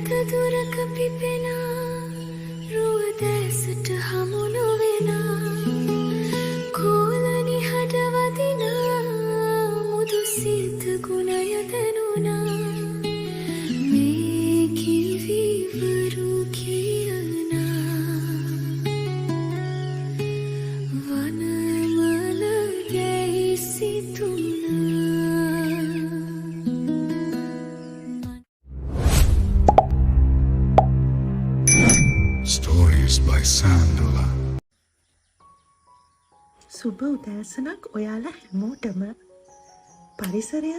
ඈත දුරක පිපෙනා රුව දැසට හමු නොවෙනා කෝලනි හඩවදිනා මුදු සිත ගුණය දැනුණා මේ කිවිවරු කියනා වනමන ගැයි සිතුනා Stories by Sandula. සුබ උදෑසනක් ඔයාලා හැමෝටම. පරිසරය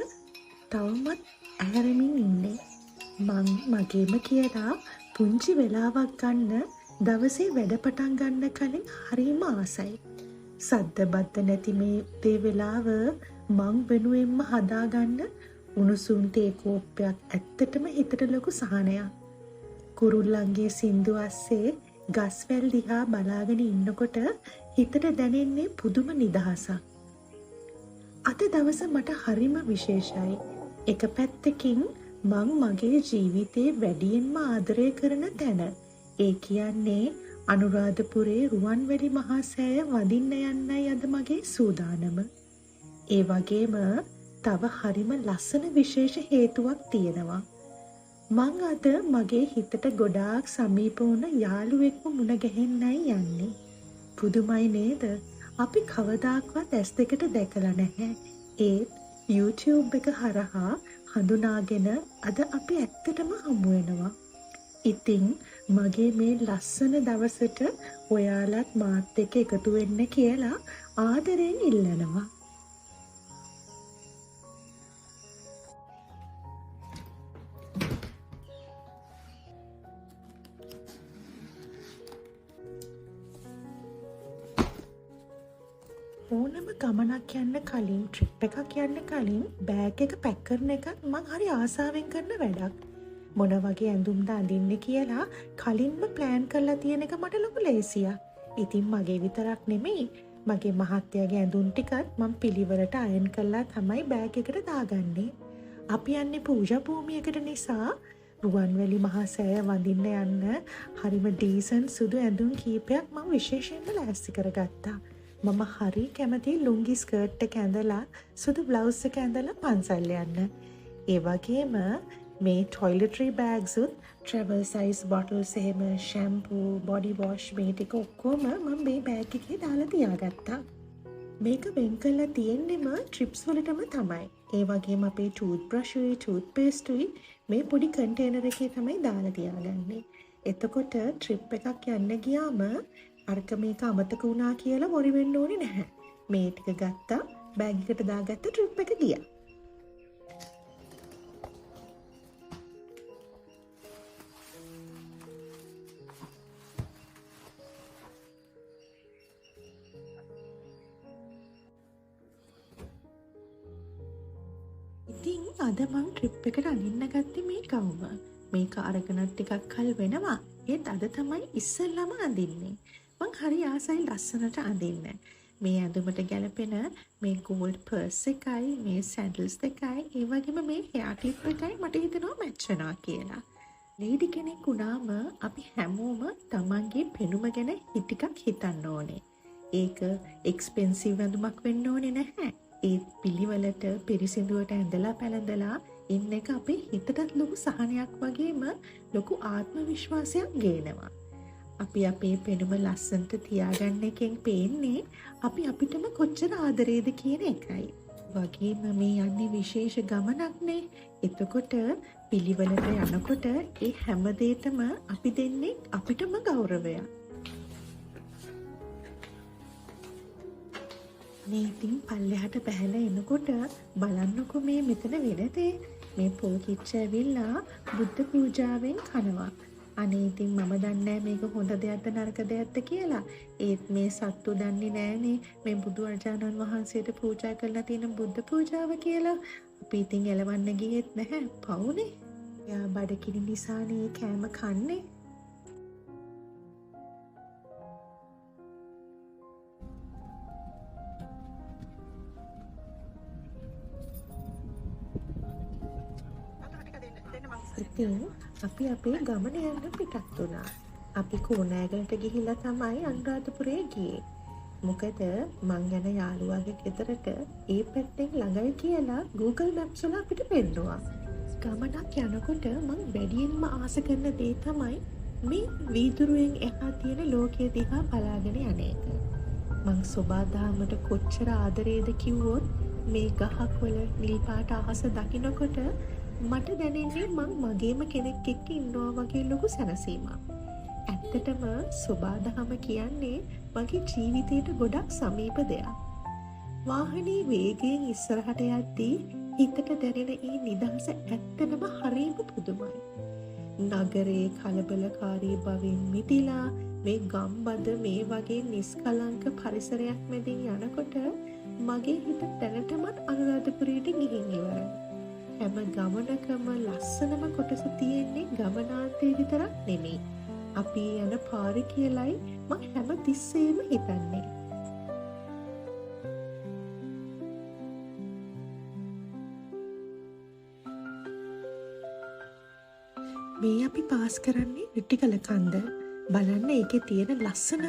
තවමත් ඇහැරමින් ඉන්නේ. මං මගේම කියලා පුංචි වෙලාවක් ගන්න දවසේ වැඩ පටන් ගන්න කලින් හරිම ආසයි. සද්ද බද්ද නැති මේ තේ වෙලාව මං වෙනුවෙන්ම හදාගන්න උණුසුම් තේ කෝප්පයක් ඇත්තටම හිතට ලොකු සහනයක්. කුරුල්ලන්ගේ සින්දු අස්සේ ගස්වැල් දිහා බලාගෙන ඉන්නකොට හිතට දැනෙන්නේ පුදුම නිදහසක්. අද දවස මට හරිම විශේෂයි. එක පැත්තකින් මං මගේ ජීවිතේ වැඩියෙන්ම ආදරය කරන තැන. ඒ කියන්නේ අනුරාධපුරේ රුවන්වැලි මහා සෑය වදින්න යන්නයි අද මගේ සූදානම. ඒ වගේම තව හරිම ලස්සන විශේෂ හේතුවක් තියෙනවා. මං අද මගේ හිතට ගොඩාක් සමීප වුණ යාළුවෙක්ම මුණ ගැහෙන්නයි යන්නේ. පුදුමයි නේද? අපි කවදාක්වත් ඇස් දෙකට දැකලා නැහැ. ඒත් YouTube එක හරහා හඳුනාගෙන අද අපි ඇත්තටම හමු වෙනවා. ඉතින් මගේ මේ ලස්සන දවසට ඔයාලත් මාත් එක්ක එකතු වෙන්න කියලා ආදරෙන් ඉල්ලනවා. ඕනම ගමනක් යන්න කලින් ට්‍රිප් එකක් යන්න කලින් බෑග් එක පැක් කරන එකත් මං හරි ආසාවෙන් කරන වැඩක්. මොන වගේ ඇඳුම්ද අඳින්න කියලා කලින්ම ප්ලෑන් කරලා තියෙන එක මට ලොකු ලේසියක්. ඉතින් මගේ විතරක් නෙමෙයි මගේ මහත්තයාගේ ඇඳුම් ටිකත් මං පිළිවෙලට අයන් කරලා තමයි බෑග් එකට දාගන්නේ. අපි යන්නේ පූජා භූමියකට නිසා රුවන්වැලි මහා සෑය වඳින්න යන්න හරිම ඩීසන්ට් සුදු ඇඳුම් කීපයක් මං විශේෂයෙන්ම ලෑස්ති කරගත්තා. මම හරි කැමති ලුංගි ස්කර්ට් එක ඇඳලා සුදු බ්ලවුස් එක ඇඳලා පන්සල් යන්න. ඒ වගේම මේ ටොයිලටරි බෑග්ස් උත් ට්‍රැවල් සයිස් බොටල්ස් එහෙම ෂැම්පූ බොඩි වොෂ් මේ ටික ඔක්කොම මම මේ බෑග් එකේ දාලා තියාගත්තා. මේක වෙන් කරලා තියෙන්නෙම ට්‍රිප්ස් වලටම තමයි. ඒ වගේම අපේ ටූත් බ්‍රෂ් උයි ටූත් පේස්ට් උයි මේ පොඩි කන්ටේනර් එකේ තමයි දාලා තියාගන්නේ. එතකොට ට්‍රිප් එකක් යන්න ගියාම අරක මේක අමතක වුණා කියලා වොරි වෙන්න ඕනේ නැහැ. මේ ටික ගත්තා බෑග් එකට දාගත්ත ට්‍රිප් එක ගියා. ඉතින් අද මං ට්‍රිප් එකට අඳින්න ගත්තේ මේ ගවුම. මේක අරගෙන ටිකක් කල් වෙනවා. ඒත් අද තමයි ඉස්සෙල්ලාම අඳින්නේ. මං හරි ආසයි ලස්සනට අඳින්න. මේ ඇඳුමට ගැලපෙන මේ ගෝල්ඩ් පර්ස් එකයි මේ සැන්ඩල්ස් දෙකයි ඒ වගේම මේ හෙයාර් ක්ලිප් එකයි මට හිතෙනවා මැච් වෙනවා කියලා. ලේඩි කෙනෙක් වුණාම අපි හැමෝම තමන්ගේ පෙනුම ගැන ටිකක් හිතන්න ඕනේ. ඒක එක්ස්පෙන්සිව් ඇඳුමක් වෙන්න ඕනේ නැහැ. ඒත් පිළිවෙලට පිරිසිදුවට ඇඳලා පැළඳලා ඉන්න එක අපේ හිතටත් ලොකු සහනයක් වගේම ලොකු ආත්ම විශ්වාසයක් ගේනවා. අපි අපේ පෙනුම ලස්සනට තියාගන්න එකෙන් පේන්නේ අපි අපිටම කොච්චර ආදරේද කියන එකයි. වගේම මේ යන්නේ විශේෂ ගමනක්නේ. එතකොට පිළිවෙලට යනකොට ඒ හැම දෙයකම අපි දෙන්නේ අපිටම ගෞරවයක්. මේ ඉතින් පල්ලෙහාට බහැලා එනකොට බලන්නකො මේ මෙතන වෙන දේ. මේ පොල් කිච්ච ඇවිල්ලා බුද්ධ පූජාවෙන් කනවා. අනේ ඉතින් මම දන්නේ මේක හොඳ දෙයක්ද නරක දෙයක්ද කියලා. ඒත් මේ සත්තු දන්නේ නෑනේ මේ බුදුරජාණන් වහන්සේට පූජා කරලා තියෙන බුද්ධ පූජාව කියලා. අපි ඉතින් එලවන්න ගියෙත් නැහැ. පවුනේ. එයා බඩකිනි නිසානේ කෑම කන්නේ. ඉතින් අපි අපේ ගමන යන්න පිටත් වුණා. අපි කෝණෑගලට ගිහිල්ලා තමයි අනුරාධපුරේ ගියේ. මොකද මං යන යාළුවාගේ ගෙදරට ඒ පැත්තෙන් ළඟයි කියලා Google Maps වල අපිට පෙන්නුවා. ගමනක් යනකොට මං වැඩියෙන්ම ආස කරන දේ තමයි මේ වීදුරුවෙන් එහා තියෙන ලෝකය දිහා බලාගෙන යන එක. මං සොබාදහමට කොච්චර ආදරේද කිව්වොත් මේ ගහක්වල නිල් පාට අහස දකිනකොට මට දැනෙන්නේ මං මගේම කෙනෙක් එක්ක ඉන්නවා වගේ ලොකු සැනසීමක්. ඇත්තටම සොබාදහම කියන්නේ මගේ ජීවිතයට ගොඩක් සමීප දෙයක්. වාහනේ වේගයෙන් ඉස්සරහට යද්දී හිතට දැනෙන ඒ නිදහස ඇත්තටම හරිම පුදුමයි. නගරයේ කලබලකාරී බවින් මිදිලා මේ ගම්බද මේ වගේ නිස්කලංක පරිසරයක් මැදින් යනකොට මගේ හිත දැනටමත් අනුරාධපුරයට ගිහින් ඉවරයි. හැම ගමනකම ලස්සනම කොටස තියෙන්නේ ගමනාන්තයේ විතරක් නෙමෙයි. අපි යන පාරේ කියලයි මම හැම තිස්සෙම හිතන්නේ. මේ අපි පාස් කරන්නේ රිටිගල කන්ද. බලන්න ඒකේ තියෙන ලස්සන.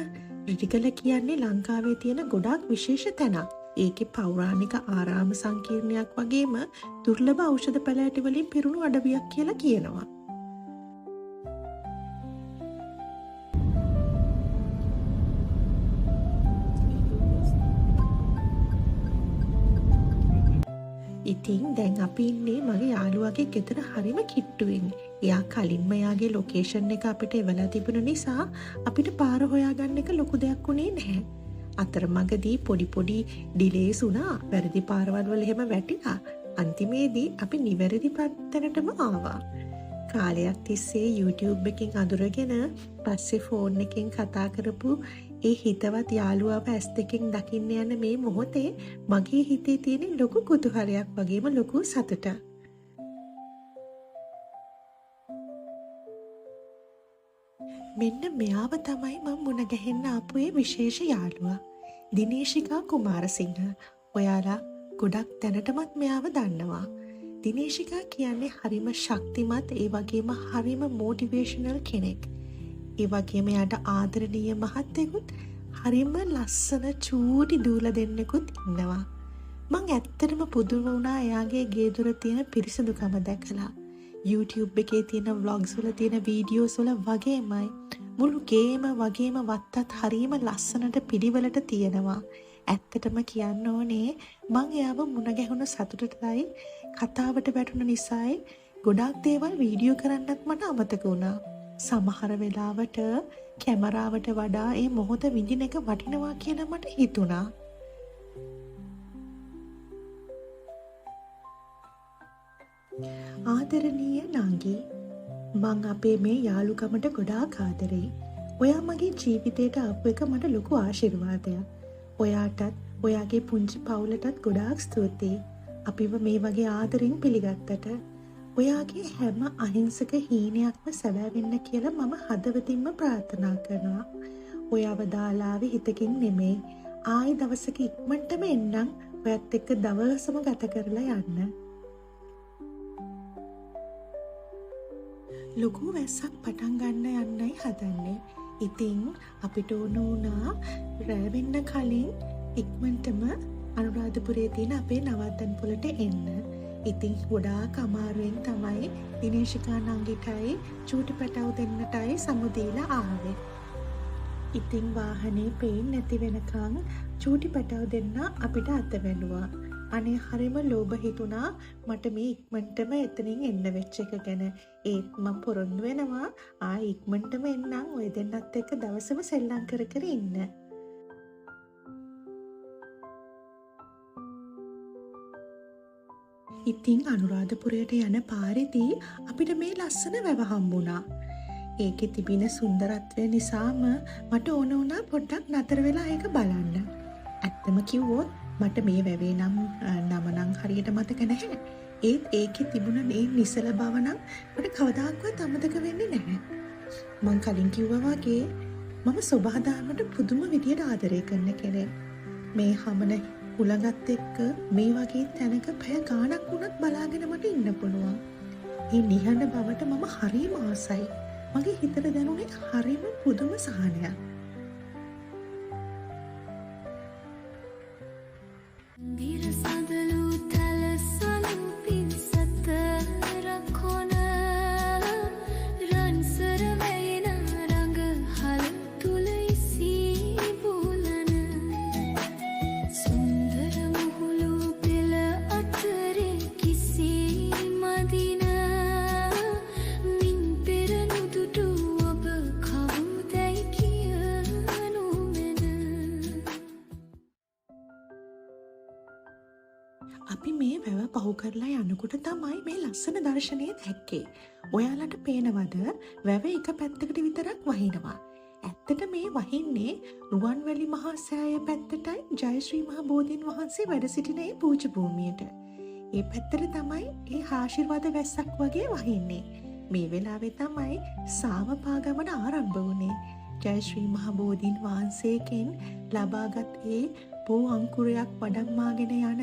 රිටිගල කියන්නේ ලංකාවේ තියෙන ගොඩාක් විශේෂ තැනක්. ඒකේ පෞරාණික ආරාම සංකීර්ණයක් වගේම දුර්ලභ ඖෂධ පැලෑටි වලින් පිරුණු අඩවියක් කියලා කියනවා. ඉතින් දැන් අපි ඉන්නේ මගේ යාළුවාගේ ගෙදර හරිම කිට්ටුවෙන්. එයා කලින්ම එයාගේ ලොකේෂන් එක අපිට එවලා තිබුණ නිසා අපිට පාර හොයාගන්න එක ලොකු දෙයක් වුණේ නැහැ. අතරමඟදී පොඩි ඩිලේස් වුණා. වැරදි පාරවල් වල එහෙම වැටිලා. අන්තිමේදී අපි නිවැරදි පැත්තටම ආවා. කාලයක් තිස්සේ YouTube එකකින් අඳුරගෙන පස්සේ ෆෝන් එකෙන් කතා කරපු ඒ හිතවත් යාළුවාව ඇස් දෙකෙන් දකින්න යන මේ මොහොතේ මගේ හිතේ තියෙන ලොකු කුතුහලයක් වගේම ලොකු සතුටක්. මෙන්න මෙයාව තමයි මම මුණ ගැහෙන්න ආපු ඒ විශේෂ යාළුවා. දිනේශිකා කුමාරසිංහ. ඔයාලා ගොඩක් දැනටමත් මෙයාව දන්නවා. දිනේශිකා කියන්නේ හරිම ශක්තිමත් ඒ වගේම හරිම මොටිවේෂනල් කෙනෙක්. ඒ වගේම යාට ආදරණීය මහත්තයෙකුත් හරිම ලස්සන චූටි දූලා දෙන්නෙකුත් ඉන්නවා. මං ඇත්තටම පුදුම වුණා එයාගේ ගේ දොර තියෙන පිරිසිදුකම දැකලා. YouTube එකේ තියෙන vlogs වල තියෙන videos වල වගේමයි මුළු ගේම වගේම වත්තත් හරිම ලස්සනට පිළිවෙලට තියෙනවා. ඇත්තටම කියන්න ඕනේ මං එයාව මුණ ගැහුණ සතුටටයි කතාවට වැටුණ නිසායි ගොඩාක් දේවල් වීඩියෝ කරන්නත් මට අමතක වුණා. සමහර වෙලාවට කැමරාවට වඩා ඒ මොහොත විඳින එක වටිනවා කියලා මට හිතුණා. ආදරණීය නංගි, මං අපේ මේ යාළුකමට ගොඩාක් ආදරෙයි. ඔයා මගේ ජීවිතේට ආපු එක මට ලොකු ආශිර්වාදයක්. ඔයාටත් ඔයාගේ පුංචි පවුලටත් ගොඩාක් ස්තුතියි. අපිව මේ වගේ ආදරෙන් පිළිගත්තට. ඔයාගේ හැම අහිංසක හීනයක්ම සැබෑ කියලා මම හදවතින්ම ප්‍රාර්ථනා කරනවා. ඔයාව දාලාවේ හිතකින් නෙමෙයි. ආයි දවසක ඉක්මනටම එන්නම් ඔයත් එක්ක දවසම ගත කරලා යන්න. ලොකු වැස්සක් පටන් ගන්න යන්නයි හදන්නේ. ඉතින් අපිට ඕන වුණා රෑ වෙන්න කලින් ඉක්මනටම අනුරාධපුරයේ තියෙන අපේ නවත්තන් පොළට එන්න. ඉතින් ගොඩාක් අමාරුවෙන් තමයි දිනේශිකා නංගිටයි චූටි පැටව දෙන්නටයි සමුදීලා ආවේ. ඉතින් වාහනේ පේන්නේ නැති වෙනකන් චූටි පැටව දෙන්න අපිට අත වැළුවා. අනේ හරිම ලෝභ හිතුණා මට මේ ඉක්මනටම එතනින් එන්න වෙච්ච එක ගැන. ඒත් මම පොරොන්දු වෙනවා ආයි ඉක්මනටම එන්නම් ඔය දෙන්නත් එක්ක දවසම සෙල්ලම් කර කර ඉන්න. ඉතින් අනුරාධපුරයට යන පාරේදී අපිට මේ ලස්සන වැව හම්බුණා. ඒකේ තිබෙන සුන්දරත්වය නිසාම මට ඕන වුණා පොඩ්ඩක් නතර වෙලා ඒක බලන්න. ඇත්තම කිව්වොත් මට මේ වැවේ නම නම් හරියට මතක නැහැ. ඒත් ඒකේ තිබුණ මේ නිසල බව නම් මට කවදාකවත් අමතක වෙන්නේ නැහැ. මං කලින් කිව්වා වගේ මම සොබාදාමට පුදුම විදියට ආදරය කරන කෙනෙක්. මේ හමන උලඟත් එක්ක මේ වගේ තැනක පැය ගාණක් වුණත් බලාගෙන මට ඉන්න පුළුවන්. ඒ නිහඬ බවට මම හරිම ආසයි. මගේ හිතට දැනුනේ හරිම පුදුම සහනයක්. දිරසදලු තලසලු පිරිසත රක්කොන රන්සර වැයෙන රඟ හල තුල ඉසී බුලන සුන්දර මුහුළු පෙළ අතරේ කිසි මදින මින් පෙර නුදුටු ඔබ කවුදැයි කියනු මෙන අපි මේ වැව පහු කරලා යනකොට තමයි මේ ලස්සන දර්ශනය දැක්කේ. ඔයාලට පේනවද වැව එක පැත්තකට විතරක් වහිනවා. ඇත්තට මේ වහින්නේ රුවන්වැලි මහා සෑය පැත්තටයි ජයශ්‍රී මහ බෝධීන් වහන්සේ වැඩ සිටින ඒ පූජ භූමියට. ඒ පැත්තට තමයි ඒ ආශිර්වාද වැස්සක් වගේ වහින්නේ. මේ වෙලාවේ තමයි සාමපාගමන ආරම්භ වුණේ. ජයශ්‍රී මහ බෝධීන් වහන්සේගෙන් ලබාගත් ඒ පෝ අංකුරයක් වඩම්මාගෙන යන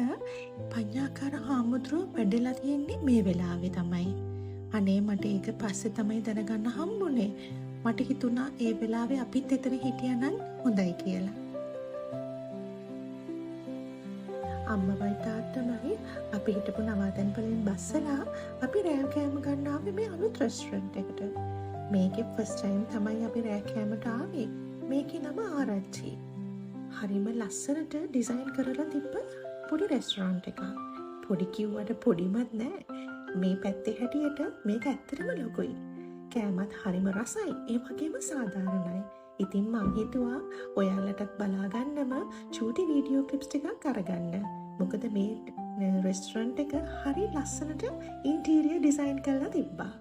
පඤ්ඤාකාර හාමුදුරුවෝ වැඩලා තියෙන්නේ මේ වෙලාවේ තමයි. අනේ මට ඒක පස්සේ තමයි දැනගන්න හම්බුනේ. මට හිතුණා ඒ වෙලාවේ අපිත් එතන හිටියනම් හොඳයි කියලා. අම්මවයි තාත්තමයි අපි හිටපු නවාතැන් වලින් බස්සලා අපි රෑ කෑම ගන්න ආවේ මේ අලුත් රෙස්ටුරන්ට් එකට. මේකේ ෆස්ට් ටයිම් තමයි අපි රෑ කෑමට ආවේ. මේකේ නම ආරච්චි. හරිම ලස්සනට ඩිසයින් කරලා තිබ්බ පොඩි රෙස්ටුරන්ට් එකක්. පොඩි කිව්වට පොඩිමත් නෑ. මේ පැත්තේ හැටියට මේක ඇත්තටම ලොකුයි. කෑමත් හරිම රසයි. ඒ වගේම සාධාරණයි. ඉතින් මං හිතුවා ඔයාලටත් බලා ගන්නම චූටි වීඩියෝ ක්ලිප්ස් ටිකක් අරගන්න. මොකද මේ රෙස්ටුරන්ට් එක හරි ලස්සනට ඉන්ටීරියර් ඩිසයින් කරලා තිබ්බා.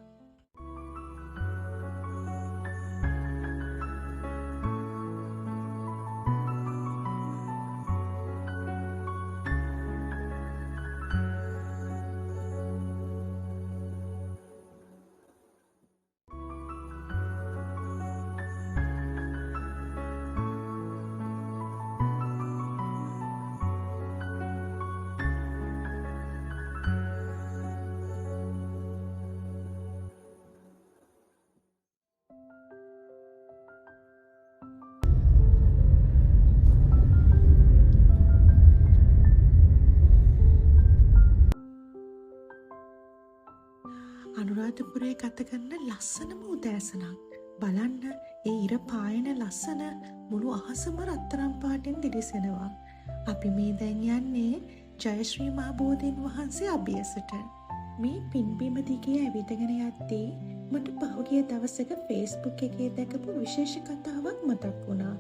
අනුරාධපුරයේ ගත කරන ලස්සනම උදෑසනක්. බලන්න ඒ ඉර පායන ලස්සන මුළු අහසම රත්තරන් පාටින් දිලිසෙනවා. අපි මේ දැන් යන්නේ ජයශ්‍රී මහ බෝධීන් වහන්සේ අභියසට. මේ පින්බිම දිගේ ඇවිදගෙන යද්දී මට පහුගිය දවසක Facebook එකේ දැකපු විශේෂ කතාවක් මතක් වුණා.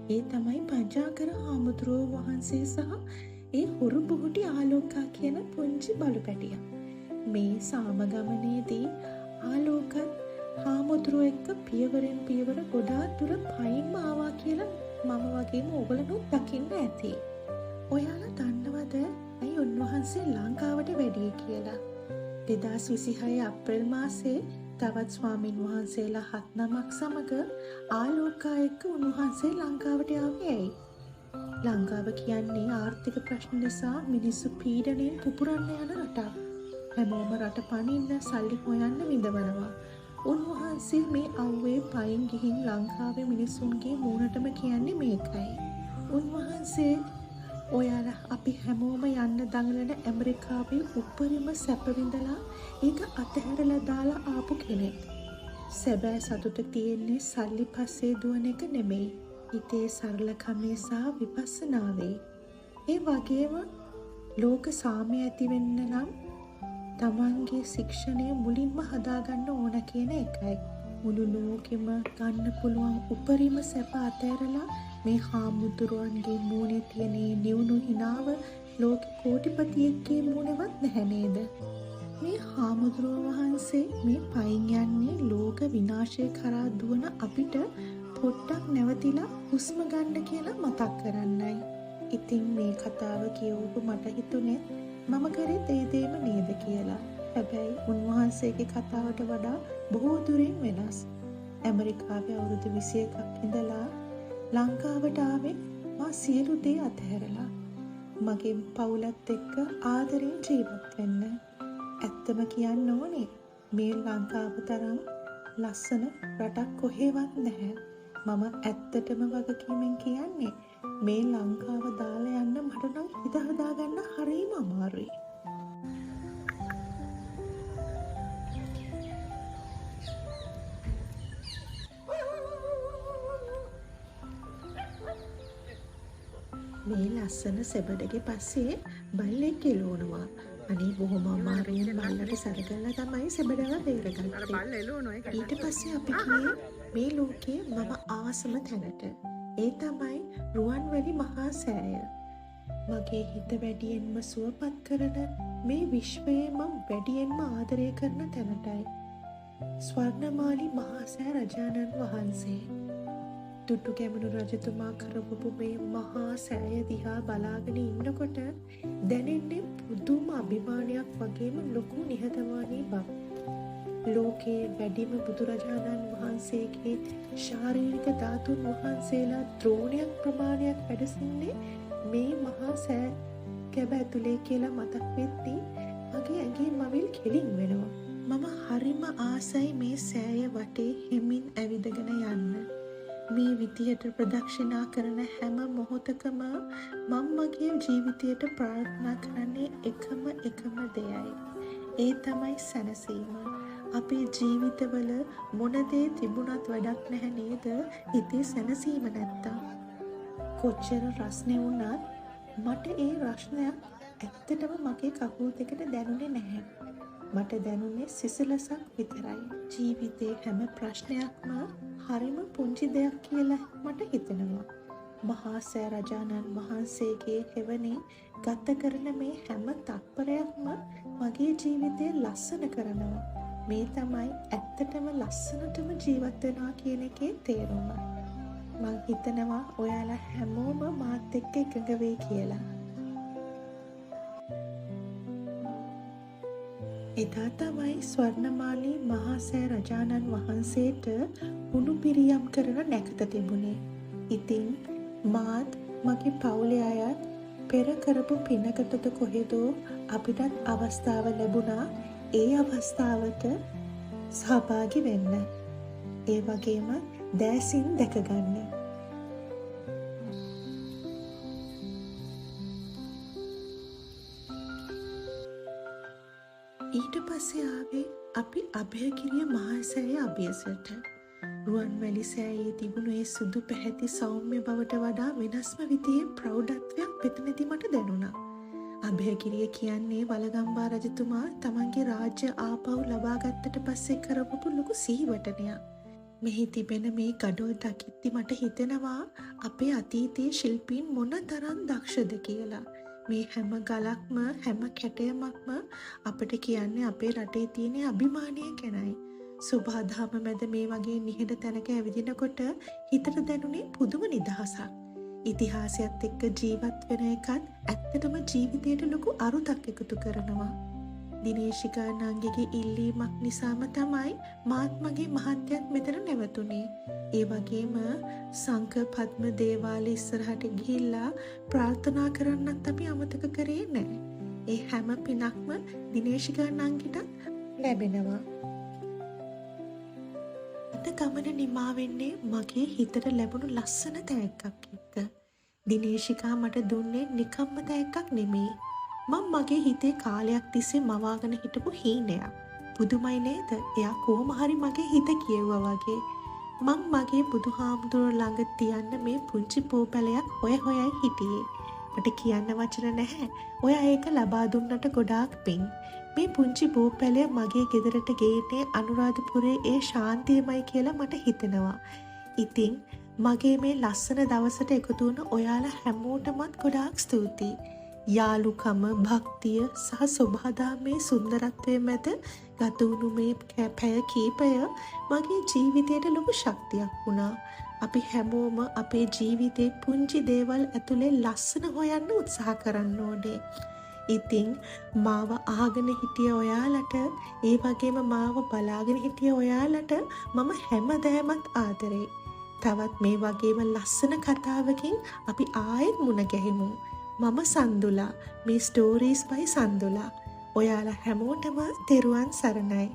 ඒ තමයි පඤ්ඤාකර හාමුදුරුවෝ වහන්සේ සහ ඒ හුරු බුහුටි ආලෝකා කියන පුංචි බලු පැටියා. මේ සාමගමනේදී ආලෝකත් හාමුදුරුවෝ එක්ක පියවරෙන් පියවර ගොඩාක් දුර පයින්ම ආවා කියලා මම වගේම ඔයගලනුත් දකින්න ඇති. ඔයාලා දන්නවද ඇයි උන්වහන්සේ ලංකාවට වැඩියේ කියලා? 2026 අප්‍රේල් මාසේ තවත් ස්වාමින් වහන්සේලා 7 නමක් සමග ආලෝකා එක්ක උන්වහන්සේ ලංකාවට ආවේ ඇයි? ලංකාව කියන්නේ ආර්ථික ප්‍රශ්න නිසා මිනිස්සු පීඩණයෙන් පුපුරන්න යන රටක්. හැමෝම රට පනින්න සල්ලි හොයන්න විඳවනවා. උන්වහන්සේ මේ අවුවේ පයින් ගිහින් ලංකාවේ මිනිස්සුන්ගේ මූණටම කියන්නේ මේකයි. උන්වහන්සේ ඔයාලා අපි හැමෝම යන්න දඟලන ඇමරිකාවේ උපරිම සැප විඳලා ඒක අතහැරලා දාලා ආපු කෙනෙක්. සැබෑ සතුට තියෙන්නේ සල්ලි පස්සේ දුවන එක නෙමෙයි. හිතේ සරලකමේ සහ විපස්සනාවේ. ඒ වගේම ලෝක සාමය ඇති වෙන්න නම් තමන්ගේ ශික්ෂණය මුලින්ම හදාගන්න ඕන කියන එකයි. මුළු ලෝකෙම ගන්න පුළුවන් උපරිම සැප අතහැරලා මේ හාමුදුරුවන්ගේ මූණේ තියෙන නිවුණු හිනාව ලෝක කෝටිපතියෙක්ගේ මූණෙවත් නැහැ නේද? මේ හාමුදුරුවෝ වහන්සේ මේ පයින් යන්නේ ලෝක විනාශය කරා දුවන අපිට පොඩ්ඩක් නැවතිලා හුස්ම ගන්න කියලා මතක් කරන්නයි. ඉතින් මේ කතාව කියවපු මට හිතුනේ මම කරේ ඒ දේම නේද කියලා. හැබැයි උන්වහන්සේගේ කතාවට වඩා බොහෝ දුරින් වෙනස්. ඇමරිකාවේ අවුරුදු 21ක් ඉඳලා ලංකාවට ආවේ මා සියලු දේ අතහැරලා. මගේ පවුලත් එක්ක ආදරෙන් ජීවත් වෙන්න. ඇත්තම කියන්න ඕනේ මේ ලංකාව තරම් ලස්සන රටක් කොහෙවත් නැහැ. මම ඇත්තටම වගකීමෙන් කියන්නේ මේ ලංකාව දාලා යන්න මට නම් හිත හදාගන්න හරිම අමාරුයි. මේ ලස්සන සෙබඩගේ පස්සේ බල්ලෙක් එළවනවා. අනේ බොහොම අමාරුවෙන් බල්ලට සරගල්ලා තමයි සෙබඩව බේරගත්තේ. ඊට පස්සේ අපි ගියේ මේ ලෝකයේ මම ආසම තැනට. ඒ තමයි රුවන්වැලි මහා සෑය. මගේ හිත වැඩියෙන්ම සුවපත් කරන මේ විශ්වයේ මම වැඩියෙන්ම ආදරය කරන තැනටයි. ස්වර්ණමාලි මහා සෑ රජාණන් වහන්සේ. දුටු ගැමුණු රජතුමා කරපු මේ මහා සෑය දිහා බලාගෙන ඉන්නකොට දැනෙන්නේ පුදුම අභිමානයක් වගේම ලොකු නිහතමානී බව. ලෝකයේ වැඩිම බුදුරජාණන් වහන්සේගේ ශාරීරික ධාතුන් වහන්සේලා ද්‍රෝණයක් ප්‍රමාණයක් වැඩසින්නේ මේ මහා සෑ කැබ ඇතුලේ කියලා මතක් වෙද්දී මගේ ඇඟේ මවිල් කෙලින් වෙනවා. මම හරිම ආසයි මේ සෑය වටේ හිමින් ඇවිදගෙන යන්න. මේ විදියට ප්‍රදක්ෂිනා කරන හැම මොහොතකම මම මගේ ජීවිතයට ප්‍රාර්ථනා කරන්නේ එකම දෙයයි. ඒ තමයි සැනසීම. අපේ ජීවිතවල මොන දේ තිබුණත් වැඩක් නැහැ නේද? හිතේ සැනසීම නැත්තම්. කොච්චර රස්නේ වුණත් මට ඒ රස්නයක් ඇත්තටම මගේ කකුල් දෙකට දැනුනේ නැහැ. මට දැනුනේ සිසිලසක් විතරයි. ජීවිතේ හැම ප්‍රශ්නයක්ම හරිම පුංචි දෙයක් කියලා මට හිතෙනවා. මහා සෑ රජාණන් වහන්සේගේ හෙවණේ ගත කරන මේ හැම තත්පරයක්ම මගේ ජීවිතේ ලස්සන කරනවා. මේ තමයි ඇත්තටම ලස්සනටම ජීවත් වෙනවා කියන එකේ තේරුම. මං හිතනවා ඔයාලා හැමෝම මාත් එක්ක එකඟ වෙයි කියලා. එදා තමයි ස්වර්ණමාලි මහා සෑ රජාණන් වහන්සේට හුණු පිරියම් කරන නැකත තිබුණේ. ඉතින් මාත් මගේ පවුලේ අයත් පෙර කරපු පිනකටද කොහෙදෝ අපිටත් අවස්ථාව ලැබුණා ඒ අවස්ථාවට සහභාගී වෙන්න. ඒ වගේම දෑසින් දැකගන්න. ඊට පස්සේ ආවේ අපි අභයගිරිය මහා සෑය අභියසට. රුවන්වැලි සෑයේ තිබුණු ඒ සුදු පැහැති සෞම්‍ය බවට වඩා වෙනස්ම විදිහේ ප්‍රෞಢත්වයක් මෙතනදී මට දැනුණා. අභයගිරිය කියන්නේ වලගම්බා රජතුමා තමන්ගේ රාජ්‍ය ආපහු ලබා ගත්තට පස්සේ කරපු ලොකු සිහිවටනයක්. මෙහි තිබෙන මේ ගඩොල් දකිද්දි මට හිතෙනවා අපේ අතීතයේ ශිල්පීන් මොන තරම් දක්ෂද කියලා. මේ හැම ගලක්ම හැම කැටයමක්ම අපිට කියන්නේ අපේ රටේ තියෙන අභිමානය ගැනයි. සුභාදාම මැද මේ වගේ නිහඬ තැනක ඇවිදිනකොට හිතට දැනුනේ පුදුම නිදහසක්. ඉතිහාසයත් එක්ක ජීවත් වෙන එකත් ඇත්තටම ජීවිතයට ලොකු අරුතක් එකතු කරනවා. දිනේශිකා නංගිගේ ඉල්ලීමක් නිසාම තමයි මාත් මගේ මහත්යත් මෙතන නැවතුනේ. ඒ වගේම සංඝ පද්ම දේවාලය ඉස්සරහට ගිහිල්ලා ප්‍රාර්ථනා කරන්නත් අපි අමතක කරේ නැහැ. ඒ හැම පිනක්ම දිනේශිකා නංගිට ලැබෙනවා. අද ගමන නිමා වෙන්නේ මගේ හිතට ලැබුණු ලස්සන තෑග්ගක් එක්ක. දිනේශිකා මට දුන්නේ නිකම්ම තෑග්ගක් නෙමෙයි. මම මගේ හිතේ කාලයක් තිස්සේ මවාගෙන හිටපු හීනයක්. පුදුමයි නේද? එයා කොහොම හරි මගේ හිත කියෙව්වා වගේ. මම මගේ බුදුහාමුදුරුවෝ ළඟ තියන්න මේ පුංචි පෝපැලයක් හොයයි හිටියේ. මට කියන්න වචන නැහැ. ඔයා ඒක ලබා දුන්නට ගොඩාක් පිං. මේ පුංචි පෝපැලය මගේ ගෙදරට ගේන්නේ අනුරාධපුරයේ ඒ ශාන්තියමයි කියලා මට හිතෙනවා. ඉතින් මගේ මේ ලස්සන දවසට එකතු වුණ ඔයාලා හැමෝටමත් ගොඩාක් ස්තුතියි. යාළුකම, භක්තිය සහ සෝභාදාමේ සුන්දරත්වයේ මැද ගත වුණු මේ පැය කීපය මගේ ජීවිතයට ලොකු ශක්තියක් වුණා. අපි හැමෝම අපේ ජීවිතේ පුංචි දේවල් ඇතුලේ ලස්සන හොයන්න උත්සාහ කරන්න ඕනේ. ඉතින් මාව අහගෙන හිටිය ඔයාලට, ඒ වගේම මාව බලාගෙන හිටිය ඔයාලට මම හැමදාමත් ආදරේ. තවත් මේ වගේම ලස්සන කතාවකින් අපි ආයෙත් මුණ ගැහිමු. මම සන්දුලා. මේ ස්ටෝරීස් බයි සන්දුලා. ඔයාලා හැමෝටම තෙරුවන් සරණයි.